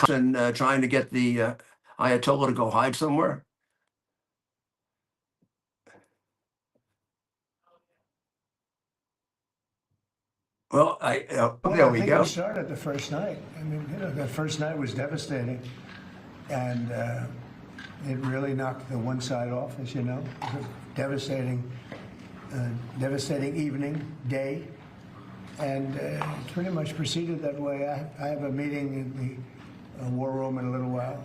and trying to get the Ayatollah to go hide somewhere. Well, there we I think go. it started the first night. I mean, the first night was devastating, and it really knocked the one side off, as you know. It was a devastating evening, day, and it pretty much proceeded that way. I have a meeting in the war room in a little while,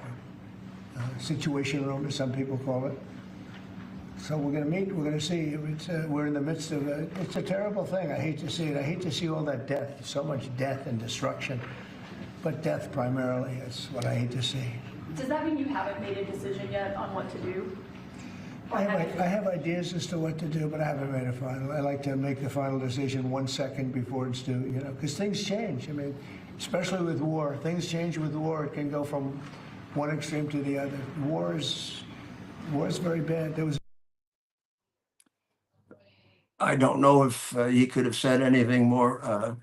situation room, as some people call it. So we're going to meet. We're going to see. We're in the midst of it's a terrible thing. I hate to see it. I hate to see all that death, so much death and destruction. But death primarily is what I hate to see. Does that mean you haven't made a decision yet on what to do? I have ideas as to what to do, but I haven't made a final. I like to make the final decision 1 second before it's due, because things change. I mean, especially with war, things change with war. It can go from one extreme to the other. War is very bad. I don't know if he could have said anything more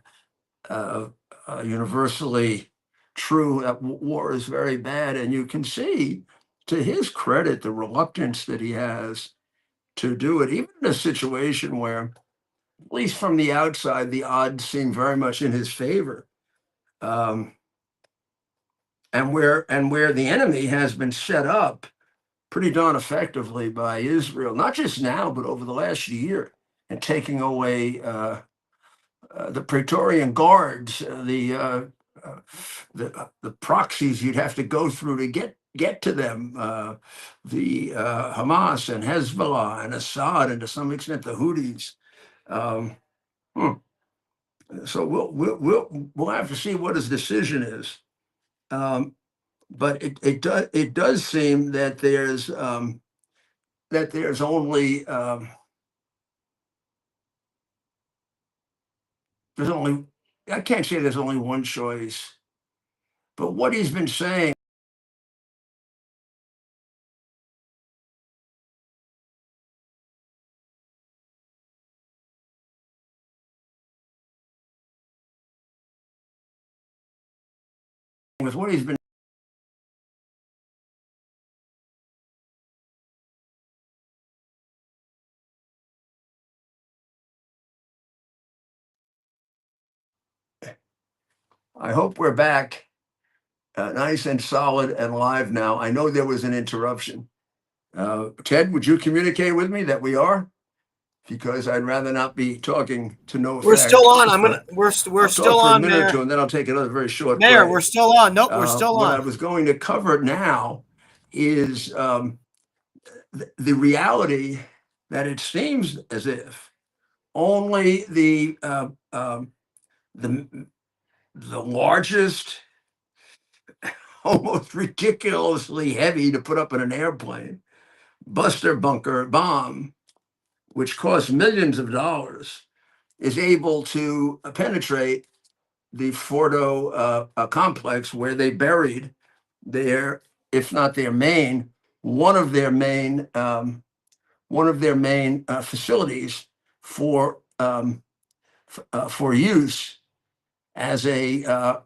universally true. That war is very bad, and you can see, to his credit, the reluctance that he has to do it, even in a situation where, at least from the outside, the odds seem very much in his favor, and where the enemy has been set up pretty darn effectively by Israel, not just now, but over the last year, and taking away the Praetorian Guards, the proxies you'd have to go through to get to them, the Hamas and Hezbollah and Assad, and to some extent the Houthis. So we'll have to see what his decision is. But it does seem that there's only I can't say there's only one choice, but what he's been saying with what he's been I hope we're back nice and solid and live now. I know there was an interruption. Ted, would you communicate with me that we are? Because I'd rather not be talking to no effect. We're still on. We're I'll still talk for on, a minute Mayor. or two, and then I'll take another very short Mayor, break. we're still on. Nope, we're still What on. I was going to cover now is the reality that it seems as if only the largest, almost ridiculously heavy to put up in an airplane, Buster bunker bomb, which costs millions of dollars, is able to penetrate the Fordo complex, where they buried their, if not their main, one of their main facilities for use as an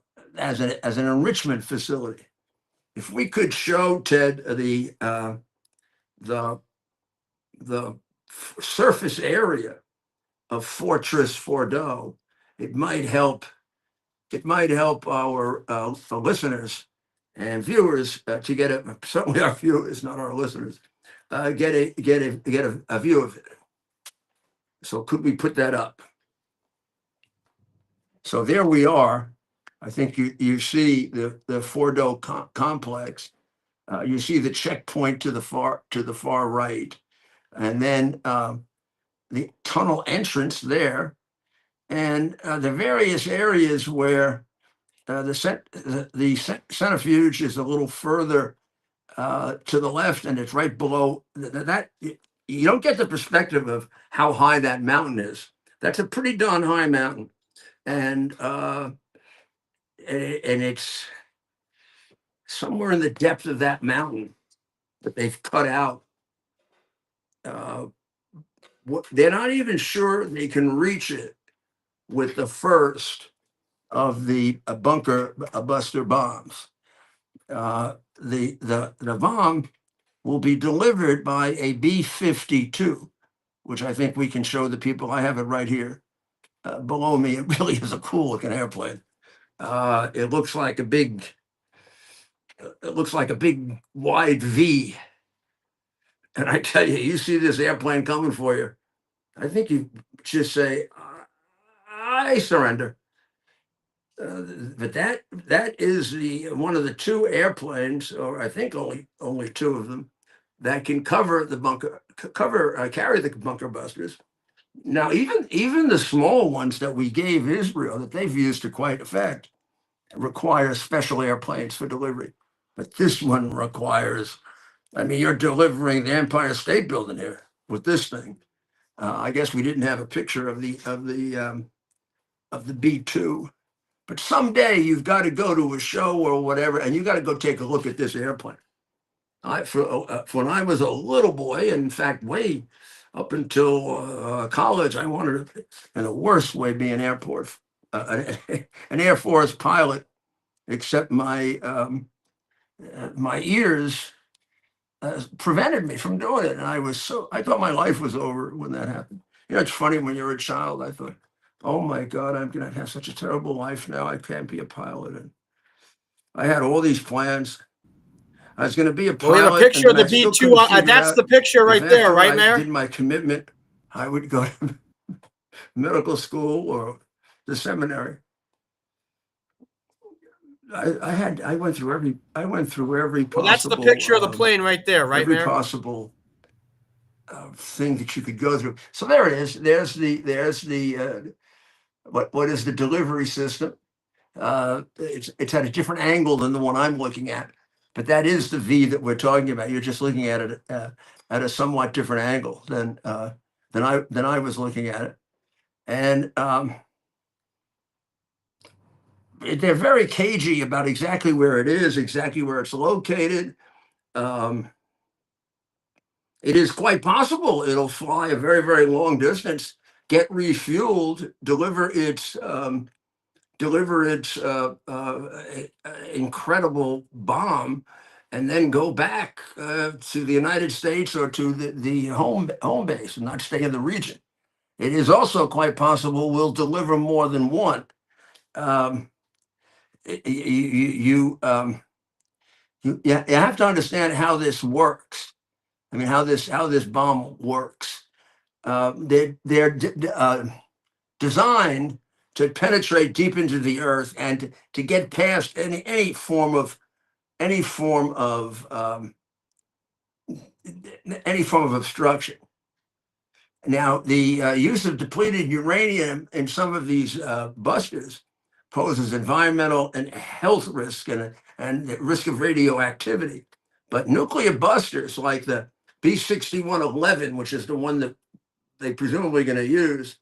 enrichment facility. If we could show Ted the surface area of Fortress Fordo, it might help our listeners and viewers to get it. Certainly our viewers, not our listeners, get a view of it. So could we put that up? So there we are. I think you see the Fordo complex. You see the checkpoint to the far right, and then the tunnel entrance there, and the various areas where the centrifuge is a little further to the left, and it's right below that. You don't get the perspective of how high that mountain is. That's a pretty darn high mountain, and it's somewhere in the depth of that mountain that they've cut out. They're not even sure they can reach it with the first of the bunker buster bombs. the bomb will be delivered by a B-52, which I think we can show the people. I have it right here below me. It really is a cool looking airplane. It looks like a big wide V. And I tell you, you see this airplane coming for you, I think you just say, I surrender. But that is the one of the two airplanes, or I think only two of them, that can cover the bunker, carry the bunker busters. Now, even the small ones that we gave Israel that they've used to quite effect require special airplanes for delivery. But this one requires, I mean, you're delivering the Empire State Building here with this thing. I guess we didn't have a picture of the B2, but someday you've got to go to a show or whatever, and you got to go take a look at this airplane. For when I was a little boy, in fact, way up until college, I wanted to, in the worst way, be an an Air Force pilot. Except my ears prevented me from doing it, and I thought my life was over when that happened. You know, it's funny when you're a child. I thought, oh my God, I'm going to have such a terrible life now. I can't be a pilot, and I had all these plans. I was going to be a Well, we have a pilot, and picture of then the I still B2. couldn't figure That's out the picture if right there, after right, I Mayor? did my commitment, I would go to medical school or the seminary. I went through every Well, that's the possible picture of the plane right there, right, every Mayor? possible thing that you could go through. So there it is. There's the what is the delivery system? It's at a different angle than the one I'm looking at, but that is the V that we're talking about. You're just looking at it at a somewhat different angle than I was looking at it, and they're very cagey about exactly where it is, exactly where it's located. Um, it is quite possible it'll fly a very, very long distance, get refueled, deliver its incredible bomb, and then go back to the United States or to the home base and not stay in the region. It is also quite possible we'll deliver more than one. Um, you have to understand how this works. I mean, how this bomb works. They're designed to penetrate deep into the earth and to get past any form of any form of any form of obstruction. Now, the use of depleted uranium in some of these busters poses environmental and health risk and the risk of radioactivity. But nuclear busters like the B-6111, which is the one that they presumably going to use,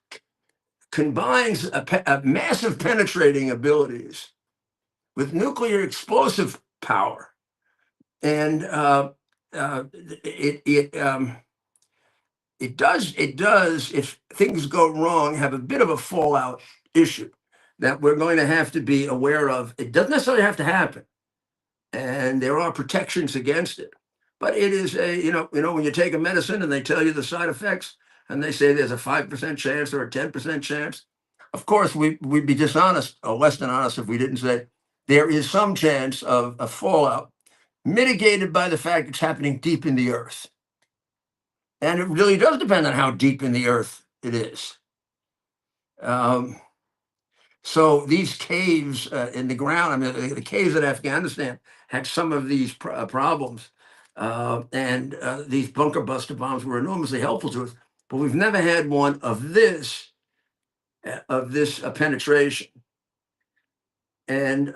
combines a massive penetrating abilities with nuclear explosive power, and it does, if things go wrong, have a bit of a fallout issue that we're going to have to be aware of. It doesn't necessarily have to happen, and there are protections against it. But it is when you take a medicine and they tell you the side effects and they say there's a 5% chance or a 10% chance. Of course, we'd be dishonest or less than honest if we didn't say there is some chance of a fallout mitigated by the fact it's happening deep in the earth. And it really does depend on how deep in the earth it is. So these caves in the ground, I mean, the caves in Afghanistan had some of these problems. And these bunker buster bombs were enormously helpful to us. But we've never had one of this penetration. And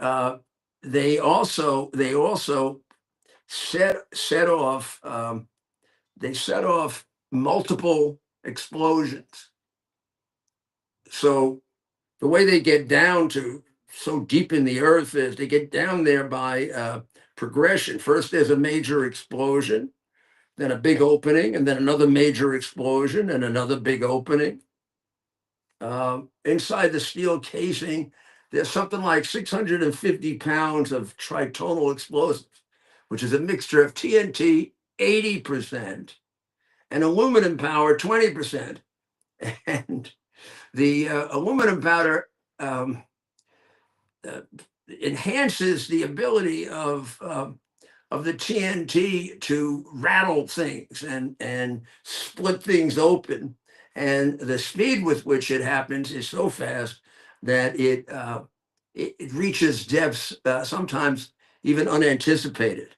they also set off multiple explosions. So the way they get down to so deep in the earth is they get down there by progression. First, there's a major explosion, then a big opening, and then another major explosion and another big opening. Inside the steel casing, there's something like 650 pounds of tritonal explosive, which is a mixture of TNT 80% and aluminum powder 20%. And the aluminum powder uh, enhances the ability of the TNT to rattle things and split things open. And the speed with which it happens is so fast that it reaches depths sometimes even unanticipated.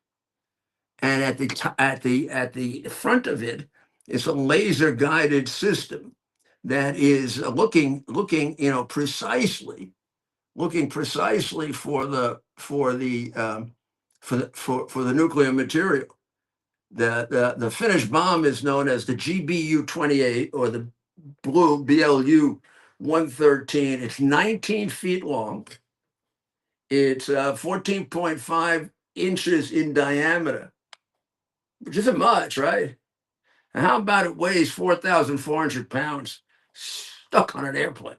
And at the front of it is a laser guided system that is looking looking precisely for the nuclear material. The finished bomb is known as the GBU-28 or the blue BLU 113. It's 19 feet long. It's 14.5 inches in diameter, which isn't much, right? And how about it weighs 4,400 pounds stuck on an airplane?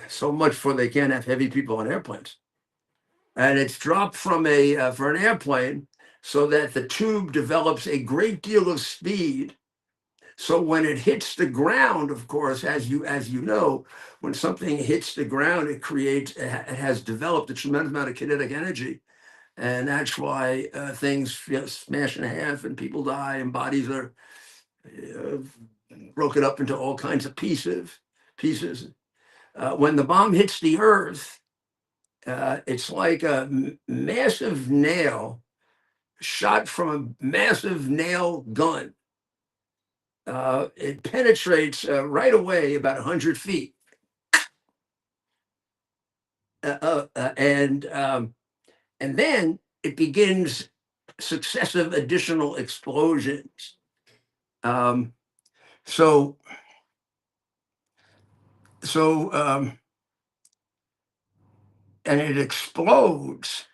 So much for they can't have heavy people on airplanes. And it's dropped from for an airplane so that the tube develops a great deal of speed. So when it hits the ground, of course, as you know, when something hits the ground, it has developed a tremendous amount of kinetic energy, and that's why things smash in half and people die and bodies are uh, broken up into all kinds of pieces. When the bomb hits the earth, it's like a massive nail shot from a massive nail gun. It penetrates right away about 100 feet. And then it begins successive additional explosions. Um, so, and it explodes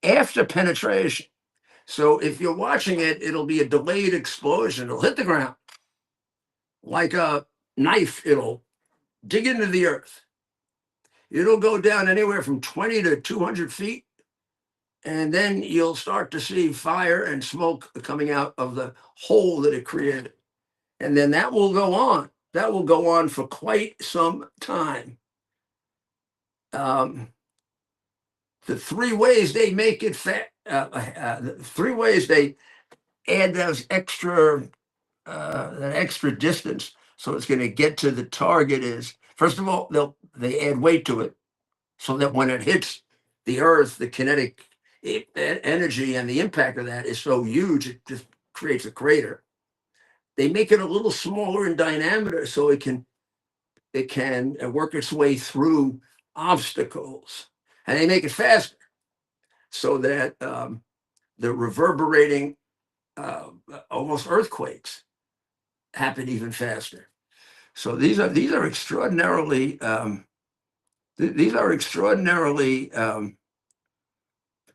after penetration. So if you're watching it, it'll be a delayed explosion. It'll hit the ground like a knife. It'll dig into the earth. It'll go down anywhere from 20 to 200 feet. And then you'll start to see fire and smoke coming out of the hole that it created. And then that will go on. That will go on for quite some time. The three ways they make it the three ways they add that extra distance so it's going to get to the target is, first of all, they add weight to it so that when it hits the earth, the kinetic energy and the impact of that is so huge it just creates a crater. They make it a little smaller in diameter so it can work its way through obstacles, and they make it faster so that the reverberating almost earthquakes happen even faster. So these are extraordinarily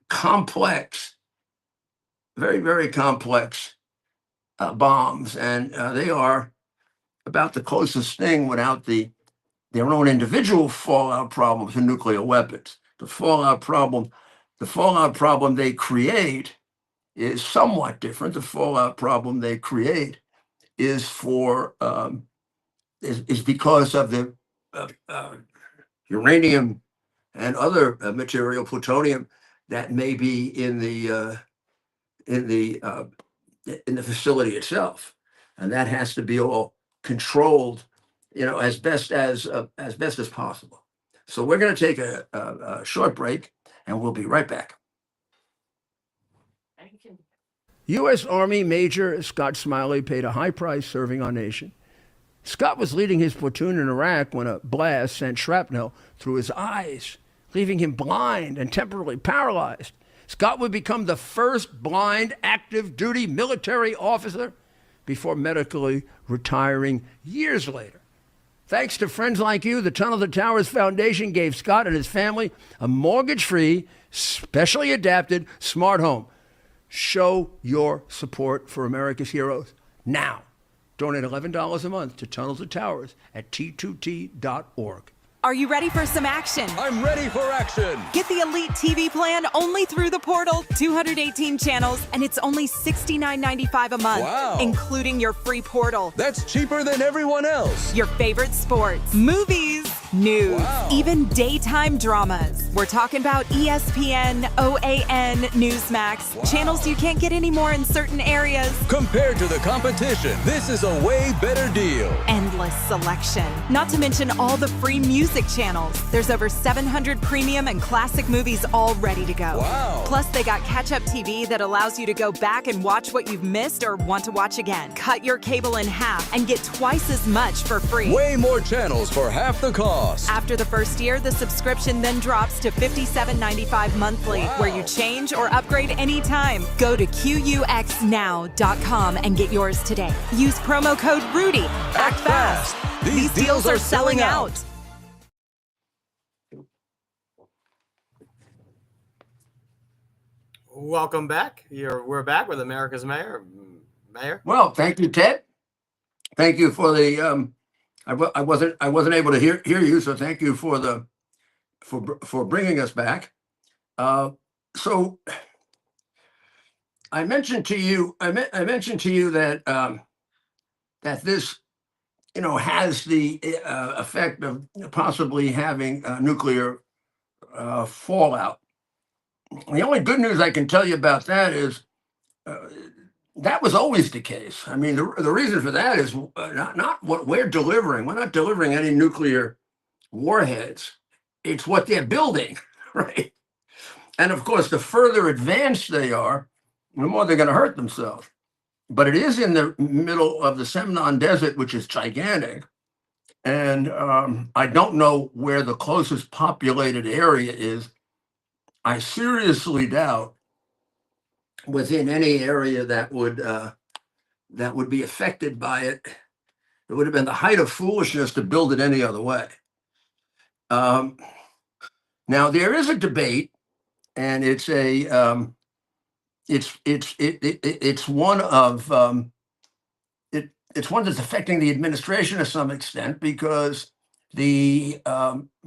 complex, very, very complex bombs, and they are about the closest thing without their own individual fallout problems in nuclear weapons. The fallout problem they create is somewhat different. The fallout problem they create is because of the uranium and other material, plutonium, that may be in the facility itself, and that has to be all controlled, as best as possible. So we're going to take a short break, and we'll be right back. U.S. Army Major Scott Smiley paid a high price serving our nation. Scott was leading his platoon in Iraq when a blast sent shrapnel through his eyes, leaving him blind and temporarily paralyzed. Scott would become the first blind active duty military officer before medically retiring years later. Thanks to friends like you, the Tunnel to Towers Foundation gave Scott and his family a mortgage-free, specially adapted smart home. Show your support for America's heroes now. Donate $11 a month to Tunnel to Towers at T2T.org. Are you ready for some action? I'm ready for action. Get the Elite TV plan only through the portal, 218 channels, and it's only $69.95 a month, Wow. including your free portal. That's cheaper than everyone else. Your favorite sports, movies, news, Wow. even daytime dramas. We're talking about ESPN, OAN, Newsmax, Wow. channels you can't get anymore in certain areas. Compared to the competition, this is a way better deal. Endless selection. Not to mention all the free music channels. There's over 700 premium and classic movies all ready to go. Wow. Plus, they got catch-up TV that allows you to go back and watch what you've missed or want to watch again. Cut your cable in half and get twice as much for free. Way more channels for half the cost. After the first year, the subscription then drops to $57.95 monthly, Wow. where you change or upgrade anytime. Go to QUXNow.com and get yours today. Use promo code RUDY. Act fast. These deals are selling out. Welcome back. We're back with America's Mayor. Well, thank you, Ted. Thank you for the. I wasn't able to hear you, so thank you for bringing us back. So I mentioned to you that that this has the effect of possibly having nuclear fallout. The only good news I can tell you about that is that was always the case. I mean, the reason for that is not what we're delivering. We're not delivering any nuclear warheads. It's what they're building, right? And of course, the further advanced they are, the more they're going to hurt themselves. But it is in the middle of the Semnon Desert, which is gigantic. And I don't know where the closest populated area is. I seriously doubt within any area that would be affected by it. It would have been the height of foolishness to build it any other way. Now there is a debate, and it's one that's affecting the administration to some extent, because the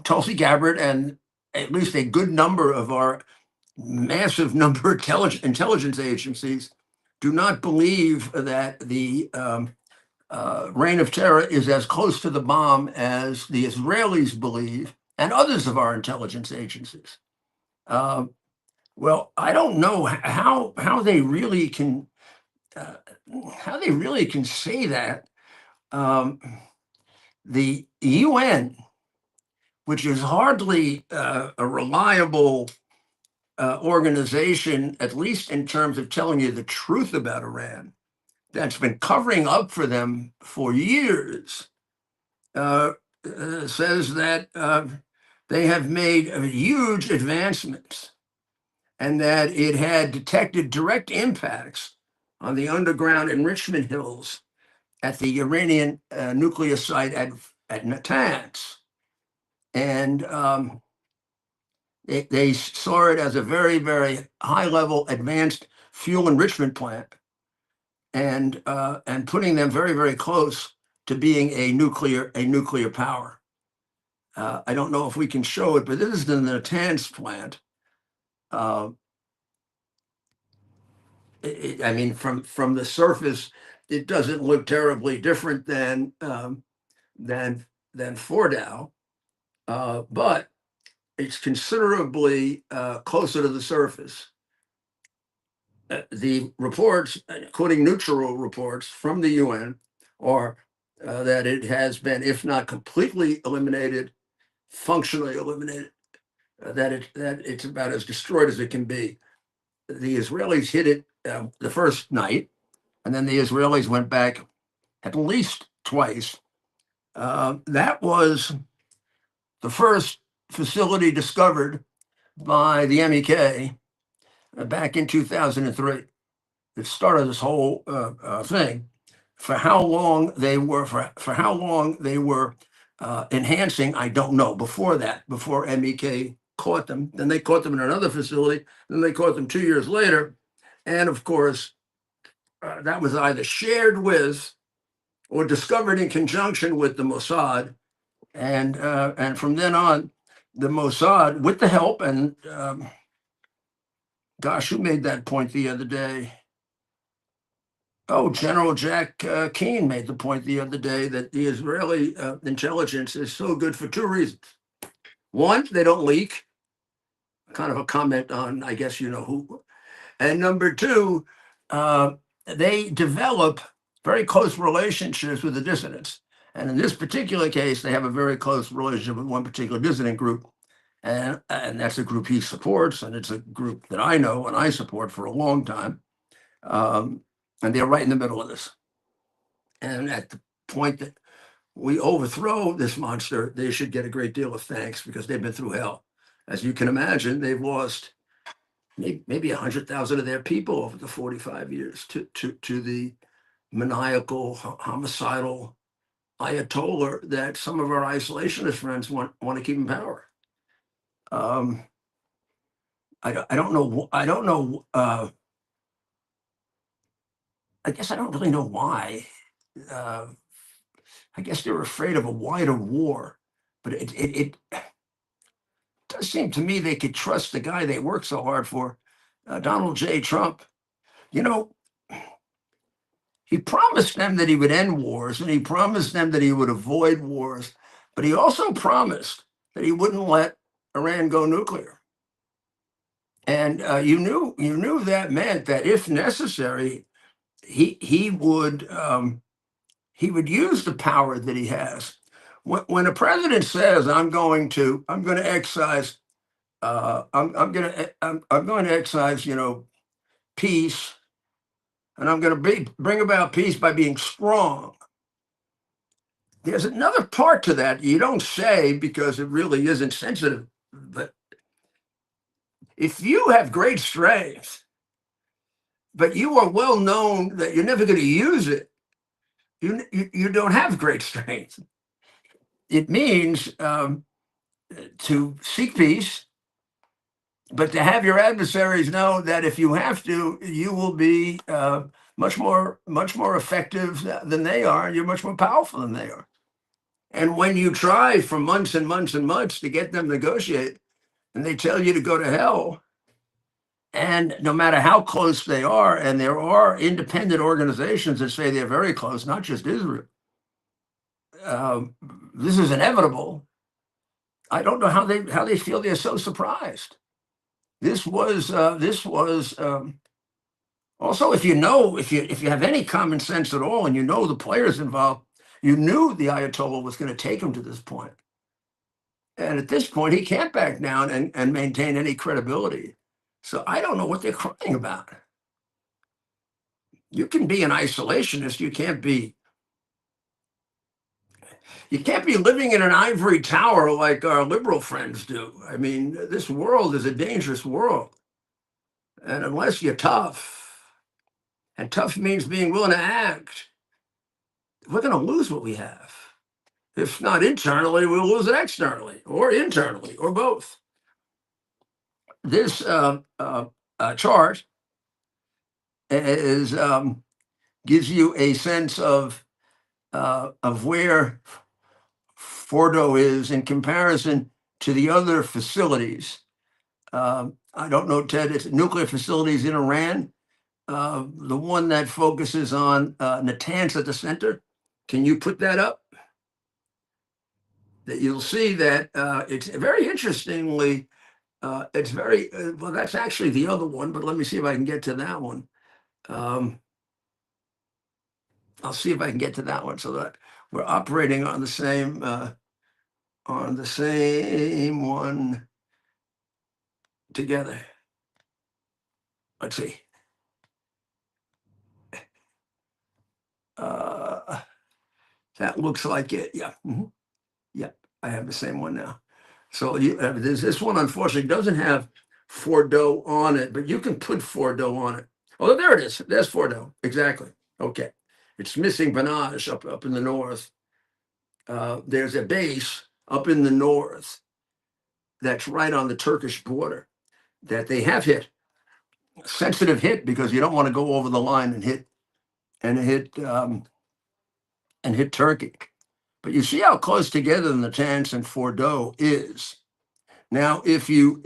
Tulsi Gabbard and at least a good number of our massive number of intelligence agencies do not believe that the reign of terror is as close to the bomb as the Israelis believe, and others of our intelligence agencies. Well, I don't know how they really can say that. The UN, which is hardly a reliable organization, at least in terms of telling you the truth about Iran, that's been covering up for them for years, says that they have made huge advancements and that it had detected direct impacts on the underground enrichment hills at the Iranian nuclear site at Natanz. And they saw it as a very, very high level advanced fuel enrichment plant, and putting them very, very close to being a nuclear power. I don't know if we can show it, but this is the Natanz plant. I mean, from the surface, it doesn't look terribly different than Fordow, but it's considerably closer to the surface. The reports, including neutral reports from the UN, are that it has been, if not completely eliminated, functionally eliminated. That it's about as destroyed as it can be. The Israelis hit it the first night, and then the Israelis went back at least twice. That was the first facility discovered by the MEK back in 2003. It started this whole thing. For how long they were enhancing, I don't know. Before that, before MEK caught them, then they caught them in another facility. Then they caught them 2 years later, and of course, that was either shared with or discovered in conjunction with the Mossad And from then on, the Mossad, with the help, and gosh, who made that point the other day? Oh, General Jack Keane made the point the other day that the Israeli intelligence is so good for two reasons. One, they don't leak, kind of a comment on, I guess you know who. And number two, they develop very close relationships with the dissidents. And in this particular case, they have a very close relationship with one particular dissident group. And that's a group he supports. And it's a group that I know and I support for a long time. And they're right in the middle of this. And at the point that we overthrow this monster, they should get a great deal of thanks because they've been through hell. As you can imagine, they've lost maybe 100,000 of their people over the 45 years to the maniacal, homicidal Ayatollah that some of our isolationist friends want to keep in power. I don't know. I don't know. I guess I don't really know why. I guess they're afraid of a wider war, but it does seem to me they could trust the guy they work so hard for, Donald J. Trump. You know, he promised them that he would end wars, and he promised them that he would avoid wars, but he also promised that he wouldn't let Iran go nuclear. And you knew that meant that if necessary, he would use the power that he has. When a president says, "I'm going to excise, I'm going to excise, peace, and I'm going to bring about peace by being strong." There's another part to that you don't say because it really isn't sensitive. But if you have great strength, but you are well known that you're never going to use it, you don't have great strength. It means to seek peace, but to have your adversaries know that if you have to, you will be much more effective than they are, and you're much more powerful than they are. And when you try for months and months and months to get them to negotiate, and they tell you to go to hell, and no matter how close they are, and there are independent organizations that say they're very close, not just Israel, this is inevitable. I don't know how they feel they're so surprised. This was also, if you have any common sense at all, and you know the players involved, you knew the Ayatollah was going to take him to this point. And at this point, he can't back down and maintain any credibility. So I don't know what they're crying about. You can be an isolationist. You can't be living in an ivory tower like our liberal friends do. I mean, this world is a dangerous world. And unless you're tough, and tough means being willing to act, we're going to lose what we have. If not internally, we'll lose it externally or internally or both. This chart is gives you a sense of where Fordo is in comparison to the other facilities. I don't know, Ted, it's nuclear facilities in Iran. The one that focuses on Natanz at the center. Can you put that up? That you'll see that it's very interestingly, it's very, well, that's actually the other one, but let me see if I can get to that one. I'll see if I can get to that one so that we're operating on the same one together. Let's see. That looks like it. Yeah. Mm-hmm. Yeah. I have the same one now. So this one, unfortunately, doesn't have Fordo on it, but you can put Fordo on it. Oh, there it is. There's Fordo. Exactly. Okay. It's missing Banaj up in the north. There's a base up in the north that's right on the Turkish border that they have hit. Sensitive hit because you don't want to go over the line and hit Turkey. But you see how close together Natanz and Fordo is. Now, if you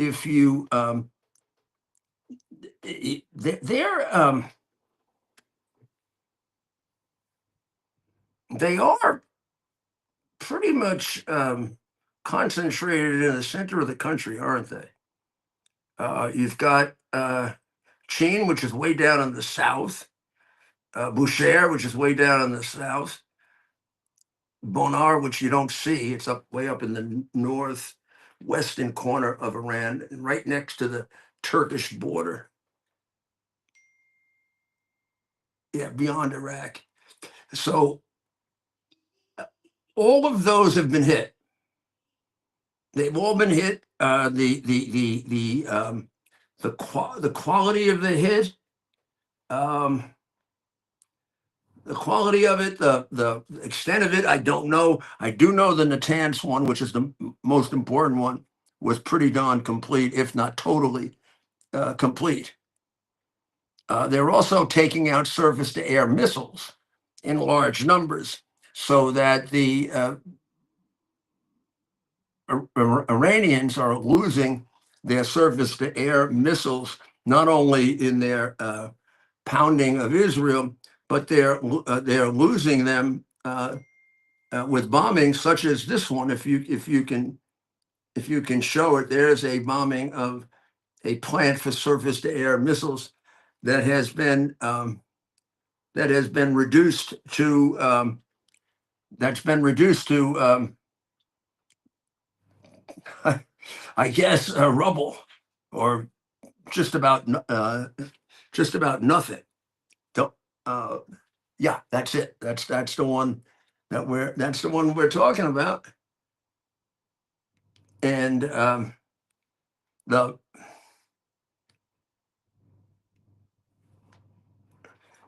they're they are pretty much concentrated in the center of the country, aren't they? You've got Chin, which is way down in the south, Boucher, which is way down in the south, Bonar, which you don't see, it's up way up in the northwestern corner of Iran, and right next to the Turkish border. Yeah, beyond Iraq. So all of those have been hit. They've all been hit. The quality of the hit, the quality of it, the extent of it, I don't know. I do know the Natanz one, which is the most important one, was pretty darn complete, if not totally complete. They're also taking out surface-to-air missiles in large numbers, so that the Iranians are losing their surface-to-air missiles, not only in their pounding of Israel, but they're losing them with bombings such as this one. If you can show it, there's a bombing of a plant for surface-to-air missiles that has been reduced to I guess rubble, or just about nothing. Don't, yeah, that's it. That's the one we're talking about. And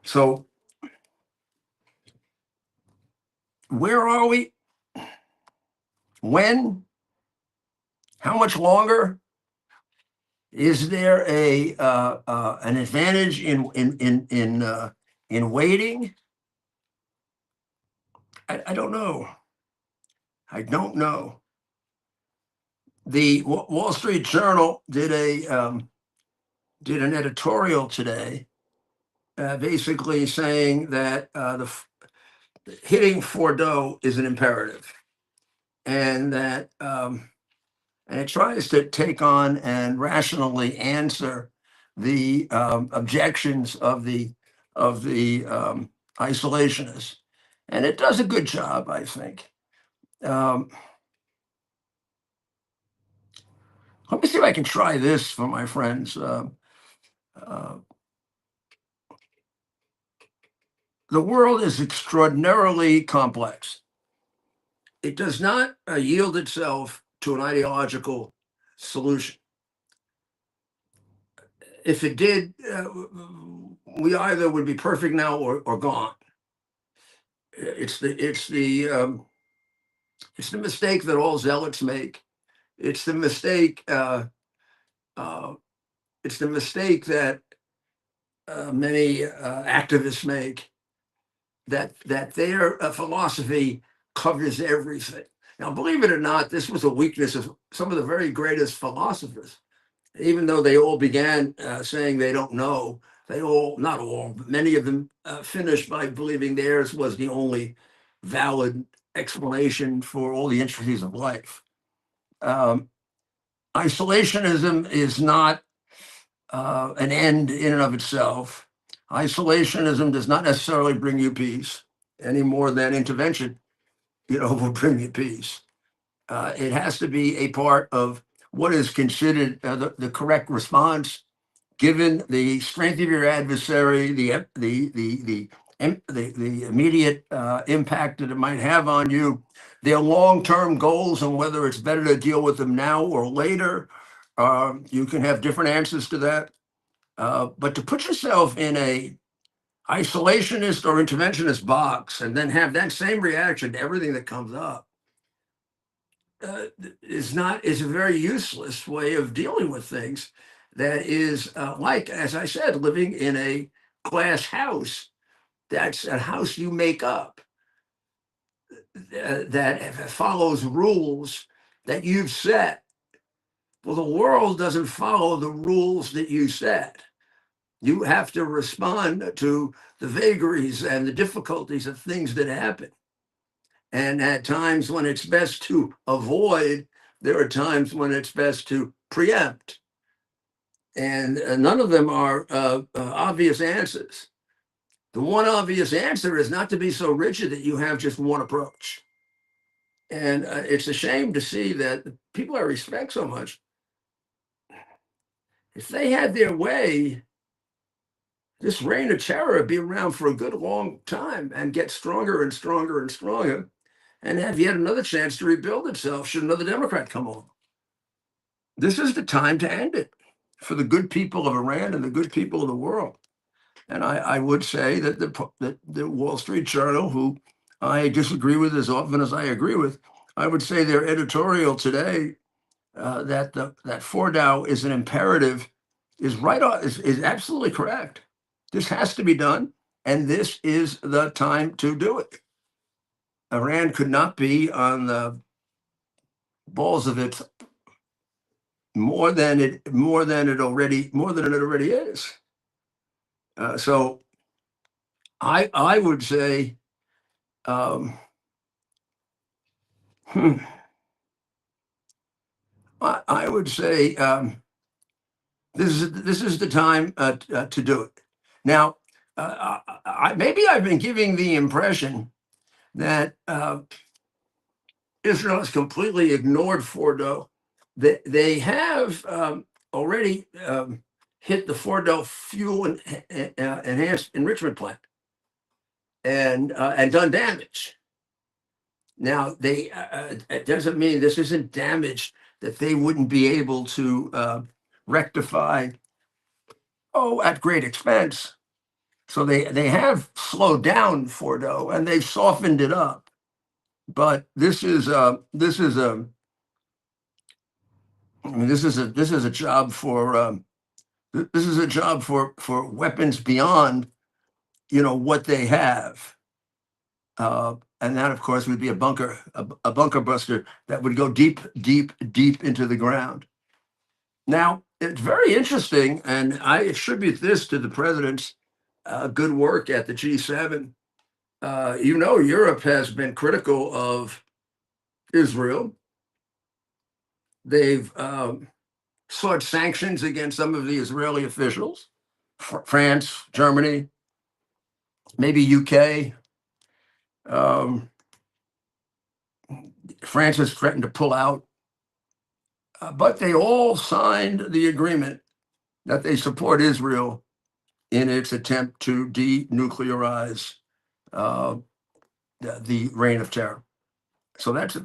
so where are we? When? How much longer? Is there an advantage in waiting? I don't know. I don't know. The Wall Street Journal did an editorial today, basically saying that hitting Fordo is an imperative, and that and it tries to take on and rationally answer the objections of the isolationists, and it does a good job, I think. Let me see if I can try this for my friends. The world is extraordinarily complex. It does not yield itself to an ideological solution. If it did, we either would be perfect now or gone. It's the mistake that all zealots make. It's the mistake. It's the mistake that many activists make. That their philosophy covers everything. Now, believe it or not, this was a weakness of some of the very greatest philosophers. Even though they all began saying they don't know, they all, not all, but many of them finished by believing theirs was the only valid explanation for all the intricacies of life. Isolationism is not an end in and of itself. Isolationism does not necessarily bring you peace any more than intervention, will bring you peace. It has to be a part of what is considered the correct response, given the strength of your adversary, the immediate impact that it might have on you, their long-term goals, and whether it's better to deal with them now or later. You can have different answers to that. But to put yourself in a isolationist or interventionist box and then have that same reaction to everything that comes up is a very useless way of dealing with things. That is like, as I said, living in a glass house. That's a house you make up. that follows rules that you've set. Well, the world doesn't follow the rules that you set. You have to respond to the vagaries and the difficulties of things that happen. And at times when it's best to avoid, there are times when it's best to preempt. And none of them are obvious answers. The one obvious answer is not to be so rigid that you have just one approach. And it's a shame to see that the people I respect so much, if they had their way, this reign of terror would be around for a good long time and get stronger and stronger and stronger and have yet another chance to rebuild itself should another Democrat come along. This is the time to end it for the good people of Iran and the good people of the world. And I would say that the Wall Street Journal, who I disagree with as often as I agree with, I would say their editorial today that Fordow is an imperative is right on, is absolutely correct. This has to be done, and this is the time to do it. Iran could not be on the balls of it more than it already is. So I would say um, I would say this is the time to do it. Now, maybe I've been giving the impression that Israel has completely ignored Fordo. They have already hit the Fordo fuel and enhanced enrichment plant and done damage. Now, it doesn't mean this isn't damage that they wouldn't be able to rectify, at great expense. So they have slowed down Fordo and they've softened it up. But this is a job for this is a job for weapons beyond what they have. And that, of course, would be a bunker buster that would go deep, deep, deep into the ground. Now, it's very interesting, and I attribute this to the president's good work at the G7. Europe has been critical of Israel. They've sought sanctions against some of the Israeli officials, France, Germany, maybe UK. France has threatened to pull out, but they all signed the agreement that they support Israel in its attempt to denuclearize the reign of terror. So that's a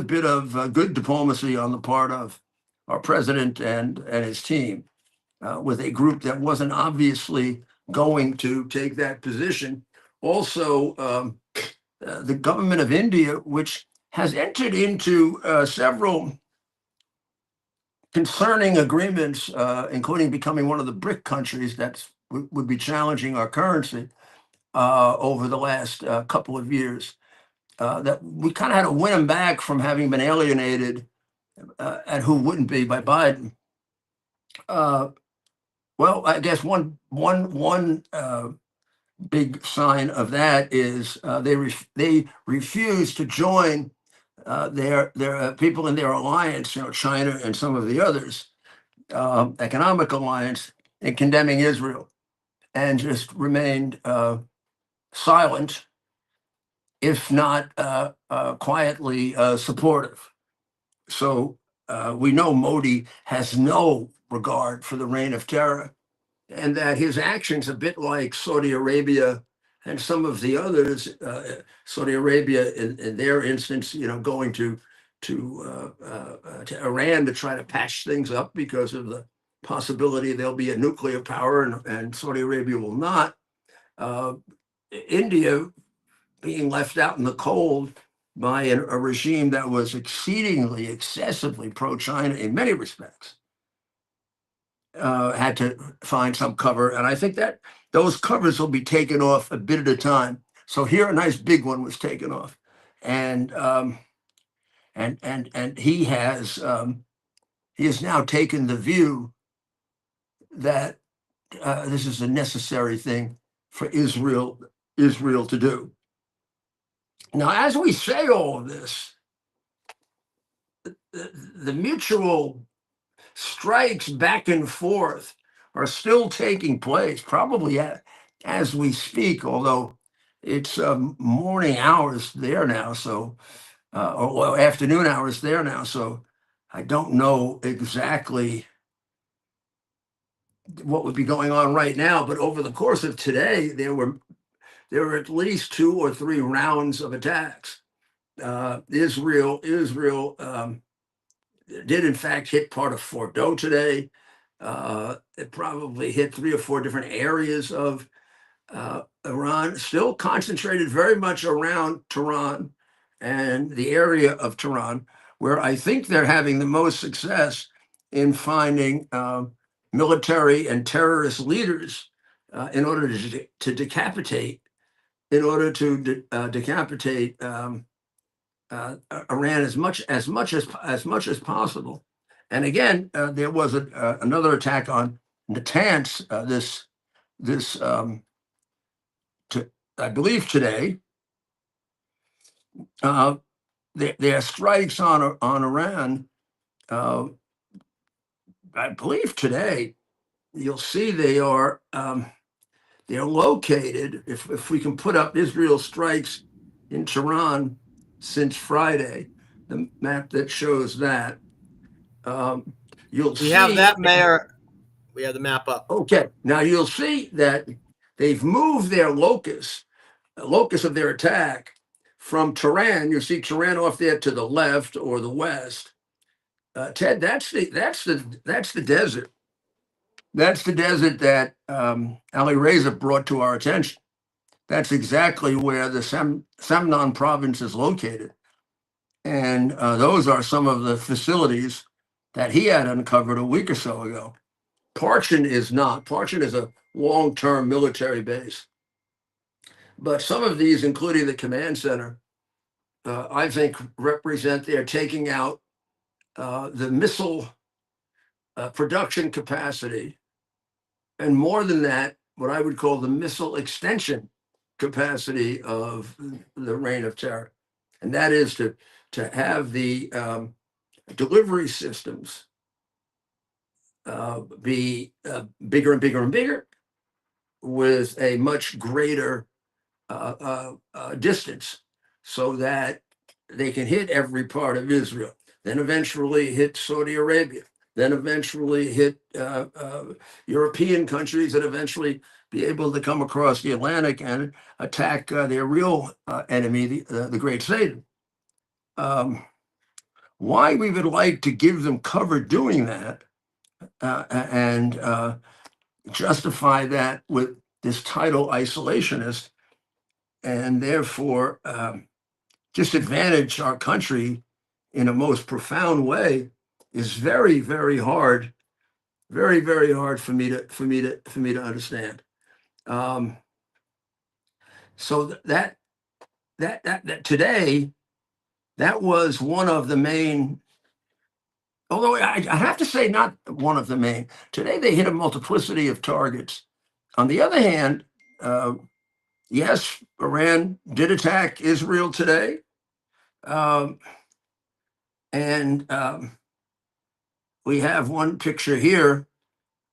bit of good diplomacy on the part of our president and his team, with a group that wasn't obviously going to take that position. Also, the government of India, which has entered into several concerning agreements, including becoming one of the BRIC countries that would be challenging our currency over the last couple of years, that we kind of had to win them back from having been alienated, and who wouldn't be, by Biden. Well, I guess one big sign of that is they refuse to join their people in their alliance, China and some of the others, economic alliance, in condemning Israel, and just remained silent, if not quietly supportive. So we know Modi has no regard for the reign of terror, and that his actions, a bit like Saudi Arabia and some of the others, Saudi Arabia in their instance, going to Iran to try to patch things up because of the possibility there'll be a nuclear power and Saudi Arabia will not. India being left out in the cold by a regime that was exceedingly, excessively pro-China in many respects, had to find some cover. And I think that those covers will be taken off a bit at a time. So here a nice big one was taken off, and he has now taken the view that this is a necessary thing for Israel to do. Now, as we say all of this, the mutual strikes back and forth are still taking place, probably as we speak, although it's morning hours there now, so or well, afternoon hours there now, so I don't know exactly what would be going on right now. But over the course of today, there were at least 2 or 3 rounds of attacks. Israel did in fact hit part of Fordo today. It probably hit 3 or 4 different areas of Iran, still concentrated very much around Tehran and the area of Tehran, where I think they're having the most success in finding military and terrorist leaders in order to decapitate, Iran as much as possible. And again, there was another attack on Natanz I believe today. Their strikes on Iran, I believe today. You'll see they're located. If we can put up Israel strikes in Tehran since Friday, the map that shows that, you'll see. We have that, Mayor. We have the map up. Okay, now you'll see that they've moved their locus of their attack from Tehran. You see Tehran off there to the left or the west. Ted, that's the desert. That's the desert that Ali Reza brought to our attention. That's exactly where the Samnan province is located. And those are some of the facilities that he had uncovered a week or so ago. Parchin is not. Parchin is a long-term military base. But some of these, including the command center, I think represent they're taking out the missile production capacity, and more than that, what I would call the missile extension capacity of the reign of terror. And that is to have the delivery systems be bigger and bigger and bigger with a much greater distance, so that they can hit every part of Israel, then eventually hit Saudi Arabia, then eventually hit European countries, and eventually be able to come across the Atlantic and attack their real enemy, the Great Satan. Why we would like to give them cover doing that and justify that with this title isolationist, and therefore disadvantage our country in a most profound way, is very, very hard, very, very hard for me to understand. So that today, that was one of the main. Although I have to say, not one of the main. Today they hit a multiplicity of targets. On the other hand, yes, Iran did attack Israel today. We have one picture here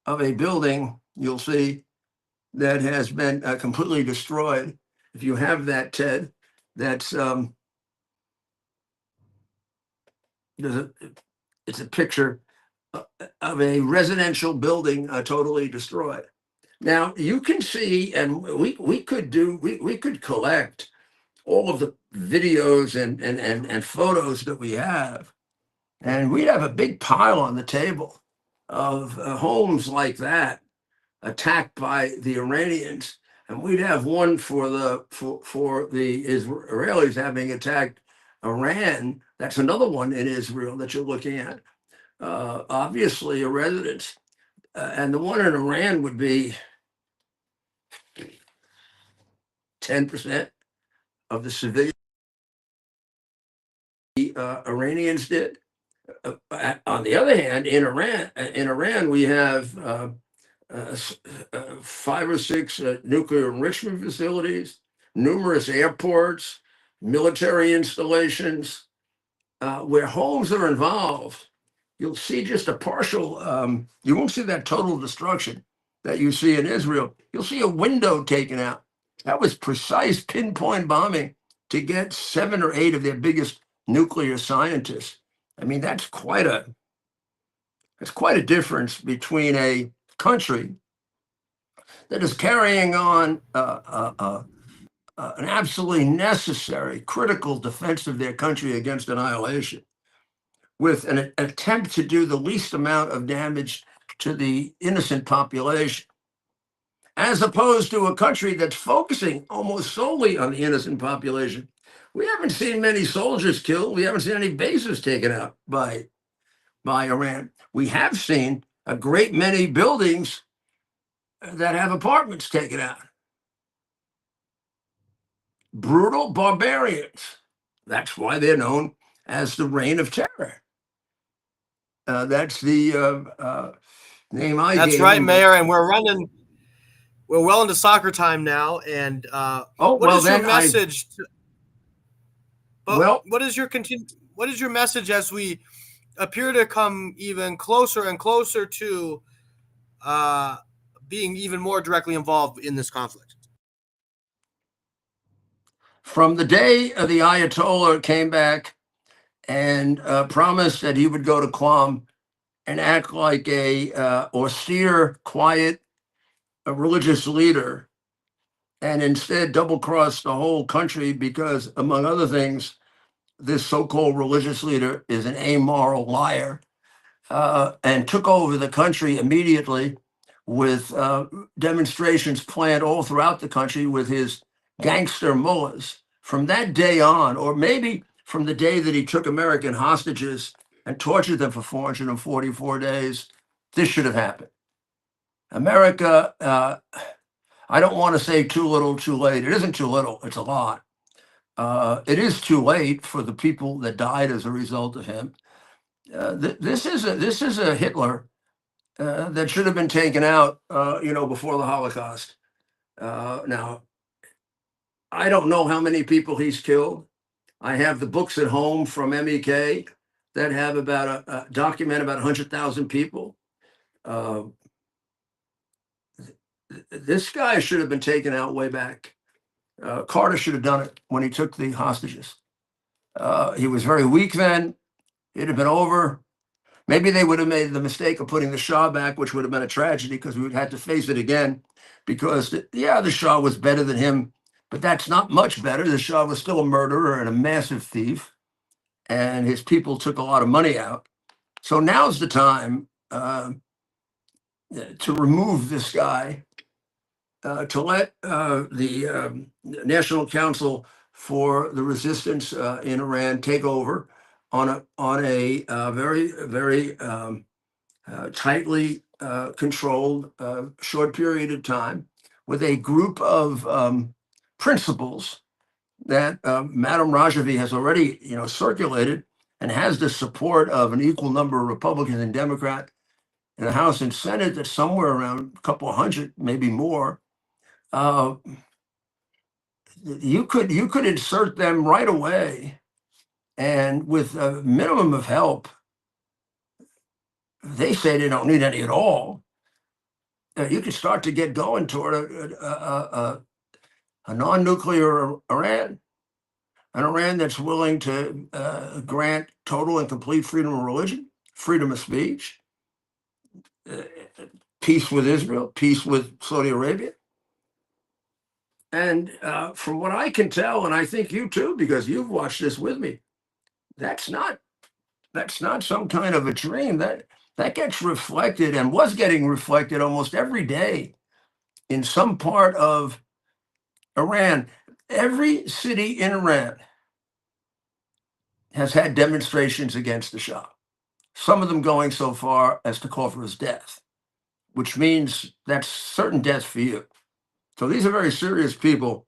of a building, you'll see, that has been completely destroyed. If you have that, Ted, that's it's a picture of a residential building totally destroyed. Now you can see, and we could collect all of the videos and photos that we have, and we'd have a big pile on the table of homes like that attacked by the Iranians, and we'd have one for the Israelis having attacked Iran. That's another one in Israel that you're looking at. Obviously, a residence, and the one in Iran would be 10%, of the civilian Iranians did. On the other hand, in Iran, we have 5 or 6 nuclear enrichment facilities, numerous airports, military installations, where homes are involved. You'll see just a partial, you won't see that total destruction that you see in Israel. You'll see a window taken out. That was precise pinpoint bombing to get 7 or 8 of their biggest nuclear scientists. I mean, that's quite a difference between a country that is carrying on an absolutely necessary, critical defense of their country against annihilation, with an attempt to do the least amount of damage to the innocent population, as opposed to a country that's focusing almost solely on the innocent population. We haven't seen many soldiers killed. We haven't seen any bases taken out by Iran. We have seen a great many buildings that have apartments taken out. Brutal barbarians. That's why they're known as the Reign of Terror. That's the name I That's gave right, them. Mayor. And we're well into soccer time now. And what is your message? What is your message as we appear to come even closer and closer to being even more directly involved in this conflict? From the day the Ayatollah came back and promised that he would go to Qom and act like a austere, quiet, a religious leader, and instead double-crossed the whole country because, among other things, this so-called religious leader is an amoral liar, and took over the country immediately with demonstrations planned all throughout the country with his gangster mullahs. From that day on, or maybe from the day that he took American hostages and tortured them for 444 days, this should have happened. America, I don't want to say too little, too late. It isn't too little, it's a lot. It is too late for the people that died as a result of him. This is a Hitler that should have been taken out, before the Holocaust. Now, I don't know how many people he's killed. I have the books at home from MEK that have document about 100,000 people. This guy should have been taken out way back. Carter should have done it when he took the hostages. He was very weak then. It'd have been over. Maybe they would have made the mistake of putting the Shah back, which would have been a tragedy because we would have had to face it again. Because, the Shah was better than him, but that's not much better. The Shah was still a murderer and a massive thief, and his people took a lot of money out. So now's the time to remove this guy, to let the National Council for the Resistance in Iran take over on a very, very tightly controlled short period of time, with a group of principles that Madam Rajavi has already circulated, and has the support of an equal number of Republicans and Democrats in the House and Senate. That's somewhere around a couple of hundred, maybe more. You could insert them right away, and with a minimum of help. They say they don't need any at all. You could start to get going toward a non-nuclear Iran, an Iran that's willing to grant total and complete freedom of religion, freedom of speech, peace with Israel, peace with Saudi Arabia. And from what I can tell, and I think you too, because you've watched this with me, that's not some kind of a dream. That gets reflected, and was getting reflected almost every day in some part of Iran. Every city in Iran has had demonstrations against the Shah, some of them going so far as to call for his death, which means that's certain death for you. So these are very serious people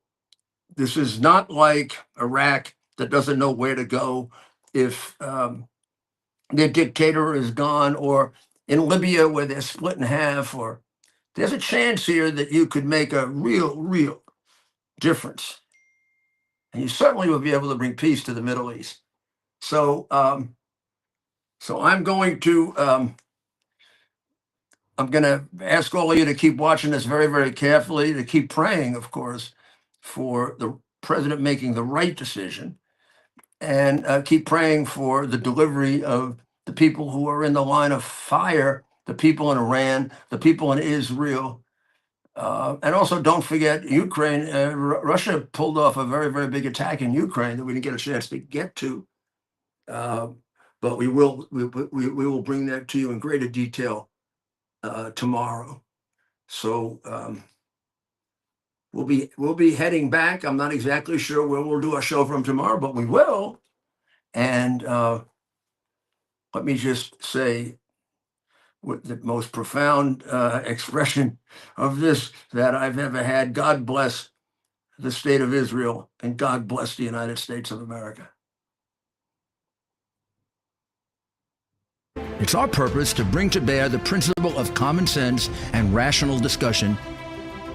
This is not like Iraq that doesn't know where to go if their dictator is gone, or in Libya where they're split in half. Or there's a chance here that you could make a real difference, and you certainly will be able to bring peace to the Middle East. So, so I'm going to ask all of you to keep watching this very carefully, to keep praying, of course, for the president making the right decision, and keep praying for the delivery of the people who are in the line of fire, the people in Iran, the people in Israel. And also, don't forget Ukraine. Russia pulled off a very big attack in Ukraine that we didn't get a chance to get to. But we will bring that to you in greater detail tomorrow. So we'll be heading back. I'm not exactly sure where we'll do our show from tomorrow, but we will. And let me just say, with the most profound expression of this that I've ever had: God bless the state of Israel, and God bless the United States of America. It's our purpose to bring to bear the principle of common sense and rational discussion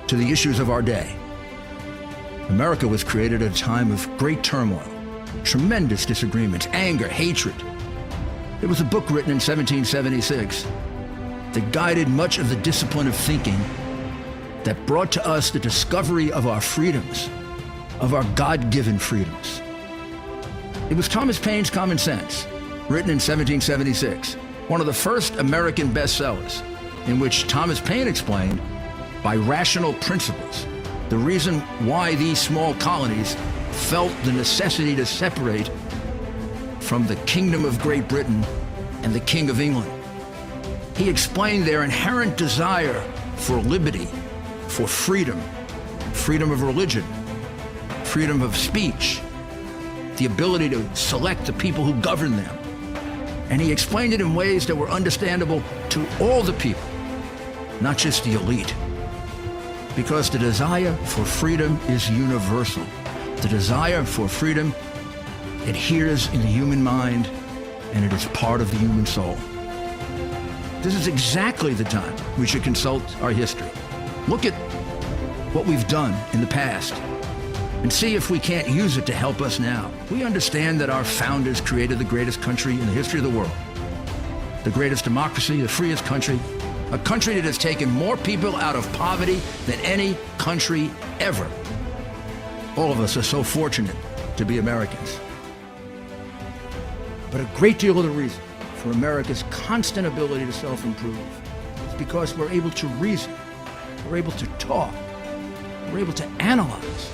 to the issues of our day. America was created at a time of great turmoil, tremendous disagreements, anger, hatred. There was a book written in 1776 that guided much of the discipline of thinking that brought to us the discovery of our freedoms, of our God-given freedoms. It was Thomas Paine's Common Sense, written in 1776, one of the first American bestsellers, in which Thomas Paine explained, by rational principles, the reason why these small colonies felt the necessity to separate from the Kingdom of Great Britain and the King of England. He explained their inherent desire for liberty, for freedom, freedom of religion, freedom of speech, the ability to select the people who govern them. And he explained it in ways that were understandable to all the people, not just the elite. Because the desire for freedom is universal. The desire for freedom adheres in the human mind, and it is part of the human soul. This is exactly the time we should consult our history. Look at what we've done in the past and see if we can't use it to help us now. We understand that our founders created the greatest country in the history of the world, the greatest democracy, the freest country, a country that has taken more people out of poverty than any country ever. All of us are so fortunate to be Americans. But a great deal of the reason for America's constant ability to self-improve is because we're able to reason, we're able to talk, we're able to analyze,